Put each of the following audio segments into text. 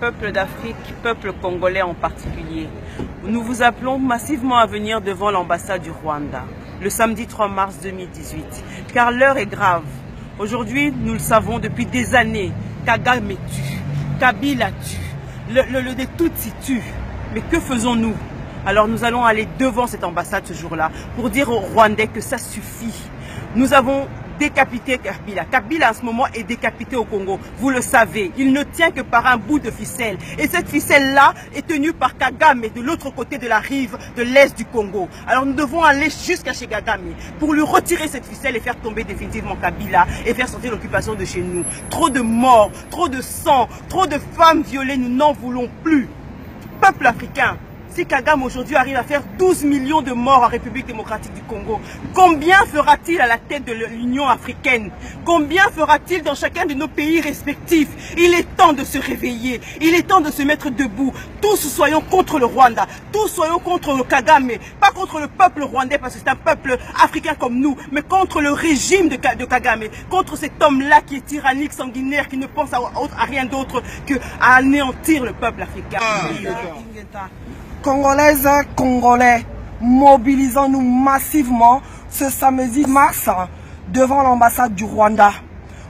peuple d'Afrique, peuple congolais en particulier, nous vous appelons massivement à venir devant l'ambassade du Rwanda, le samedi 3 mars 2018, car l'heure est grave. Aujourd'hui, nous le savons depuis des années, Kagame tue, Kabila tue, le Tutsi tue. Mais que faisons-nous? Alors nous allons aller devant cette ambassade ce jour-là pour dire aux Rwandais que ça suffit. Nous avons décapité Kabila. Kabila en ce moment est décapité au Congo. Vous le savez, il ne tient que par un bout de ficelle. Et cette ficelle-là est tenue par Kagame de l'autre côté de la rive de l'est du Congo. Alors nous devons aller jusqu'à chez Kagame pour lui retirer cette ficelle et faire tomber définitivement Kabila et faire sortir l'occupation de chez nous. Trop de morts, trop de sang, trop de femmes violées, nous n'en voulons plus. Peuple africain, si Kagame aujourd'hui arrive à faire 12 millions de morts en République démocratique du Congo, combien fera-t-il à la tête de l'Union africaine? Combien fera-t-il dans chacun de nos pays respectifs? Il est temps de se réveiller, il est temps de se mettre debout. Tous soyons contre le Rwanda, tous soyons contre le Kagame, pas contre le peuple rwandais parce que c'est un peuple africain comme nous, mais contre le régime de Kagame, contre cet homme-là qui est tyrannique, sanguinaire, qui ne pense à rien d'autre qu'à anéantir le peuple africain. Congolaises, Congolais, mobilisons-nous massivement ce samedi mars devant l'ambassade du Rwanda.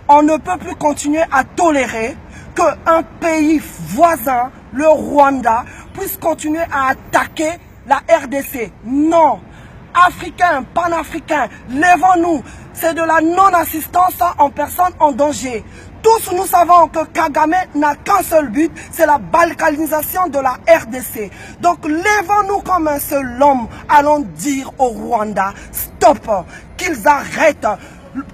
On ne peut plus continuer à tolérer qu'un pays voisin, le Rwanda, puisse continuer à attaquer la RDC. Non! Africains, panafricains, lèvons-nous. C'est de la non-assistance en personne en danger. Tous nous savons que Kagame n'a qu'un seul but, c'est la balkanisation de la RDC. Donc lèvons-nous comme un seul homme. Allons dire au Rwanda, stop, qu'ils arrêtent.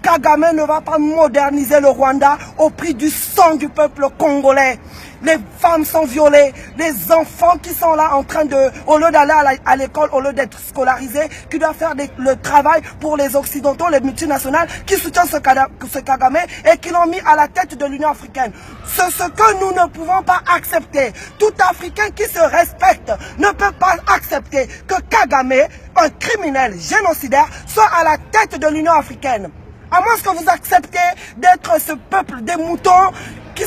Kagame ne va pas moderniser le Rwanda au prix du sang du peuple congolais. Les femmes sont violées, les enfants qui sont là en train de, au lieu d'aller à l'école, au lieu d'être scolarisés, qui doivent faire le travail pour les occidentaux, les multinationales, qui soutiennent ce Kagame et qui l'ont mis à la tête de l'Union africaine. C'est ce que nous ne pouvons pas accepter. Tout Africain qui se respecte ne peut pas accepter que Kagame, un criminel génocidaire, soit à la tête de l'Union africaine. À moins que vous acceptez d'être ce peuple des moutons qui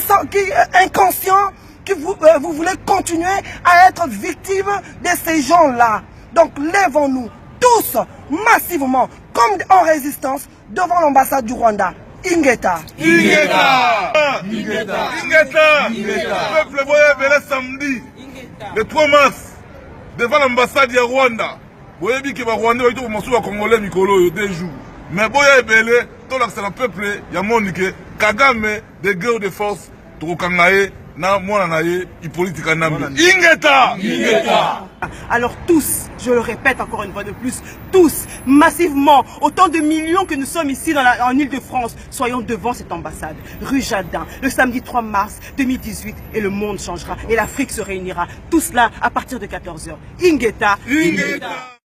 inconscients, que vous voulez continuer à être victime de ces gens-là. Donc lèvons-nous tous massivement, comme en résistance, devant l'ambassade du Rwanda. Ingeta. Ingeta. Ingeta. Ingeta. Le peuple voyait samedi, le 3 mars, devant l'ambassade du Rwanda. Vous voyez que les Rwandais ont été Congolais Mikolo 2 jours. Mais boya ebele to la peuple ya monike Kagame de guerre de force to kangaye na mwana naye Hippolyte Kanambi. Ingeta. Ingeta. Alors tous, je le répète encore une fois de plus, tous, massivement, autant de millions que nous sommes ici en Île-de-France, soyons devant cette ambassade, rue Jardin, le samedi 3 mars 2018, et le monde changera, et l'Afrique se réunira. Tout cela à partir de 14 h. Ingeta. Ingeta.